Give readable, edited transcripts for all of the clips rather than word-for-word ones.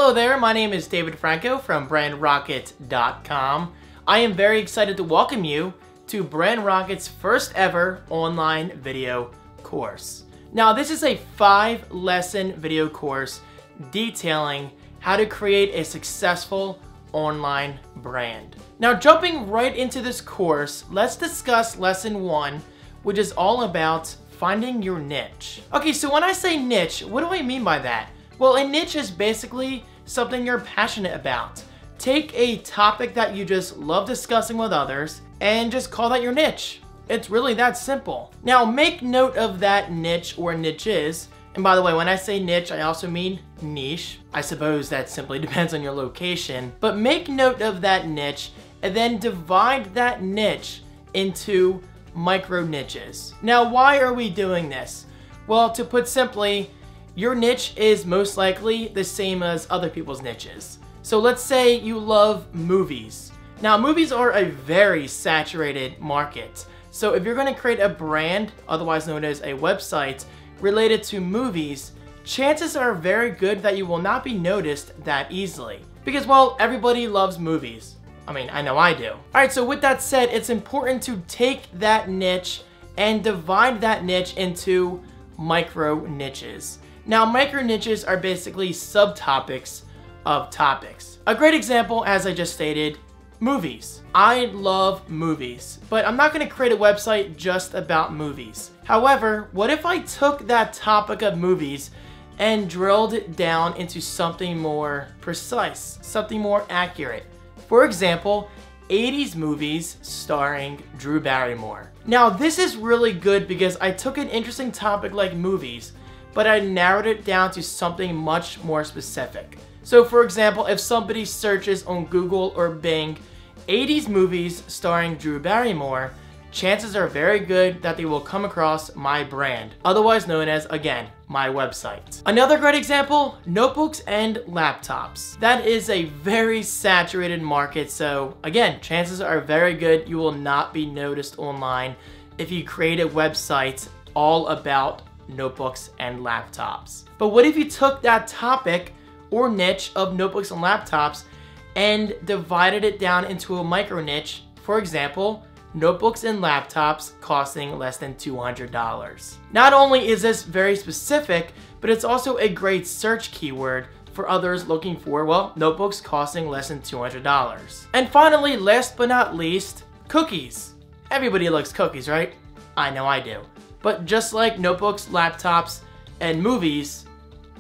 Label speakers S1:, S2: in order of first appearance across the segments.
S1: Hello there, my name is David Franco from BrandRocket.com. I am very excited to welcome you to Brand Rocket's first ever online video course. Now this is a 5-lesson video course detailing how to create a successful online brand. Now jumping right into this course, let's discuss lesson 1, which is all about finding your niche. Okay, so when I say niche, what do I mean by that? Well, a niche is basically something you're passionate about. Take a topic that you just love discussing with others and just call that your niche. It's really that simple. Now make note of that niche or niches. And by the way, when I say niche, I also mean niche. I suppose that simply depends on your location. But make note of that niche and then divide that niche into micro niches. Now, why are we doing this? Well, to put simply, your niche is most likely the same as other people's niches. So let's say you love movies. Now, movies are a very saturated market. So if you're going to create a brand, otherwise known as a website, related to movies, chances are very good that you will not be noticed that easily. Because, well, everybody loves movies. I mean, I know I do. Alright, so with that said, it's important to take that niche and divide that niche into micro niches. Now, micro niches are basically subtopics of topics. A great example, as I just stated, movies. I love movies, but I'm not going to create a website just about movies. However, what if I took that topic of movies and drilled it down into something more precise, something more accurate? For example, 80s movies starring Drew Barrymore. Now, this is really good because I took an interesting topic like movies, but I narrowed it down to something much more specific. So for example, if somebody searches on Google or Bing 80s movies starring Drew Barrymore, chances are very good that they will come across my brand, otherwise known as, again, my website. Another great example, notebooks and laptops. That is a very saturated market, so again, chances are very good you will not be noticed online if you create a website all about notebooks and laptops. But what if you took that topic or niche of notebooks and laptops and divided it down into a micro niche? For example, notebooks and laptops costing less than $200. Not only is this very specific, but it's also a great search keyword for others looking for, well, notebooks costing less than $200. And finally, last but not least, cookies. Everybody likes cookies, right? I know I do. But just like notebooks, laptops, and movies,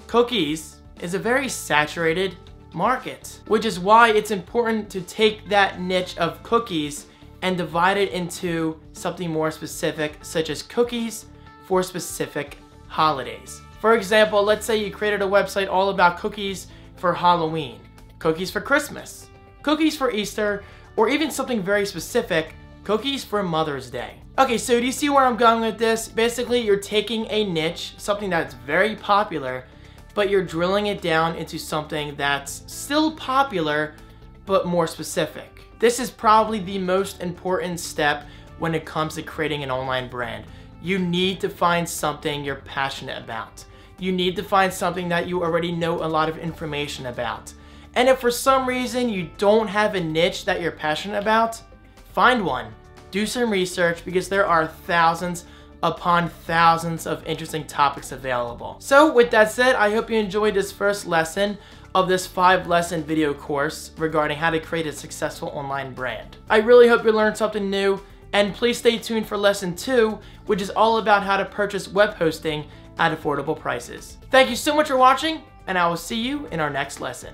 S1: cookies is a very saturated market, which is why it's important to take that niche of cookies and divide it into something more specific, such as cookies for specific holidays. For example, let's say you created a website all about cookies for Halloween, cookies for Christmas, cookies for Easter, or even something very specific, cookies for Mother's Day. Okay, so do you see where I'm going with this? Basically, you're taking a niche, something that's very popular, but you're drilling it down into something that's still popular, but more specific. This is probably the most important step when it comes to creating an online brand. You need to find something you're passionate about. You need to find something that you already know a lot of information about. And if for some reason you don't have a niche that you're passionate about, find one. Do some research because there are thousands upon thousands of interesting topics available. So with that said, I hope you enjoyed this first lesson of this 5-lesson video course regarding how to create a successful online brand. I really hope you learned something new, and please stay tuned for lesson 2, which is all about how to purchase web hosting at affordable prices. Thank you so much for watching, and I will see you in our next lesson.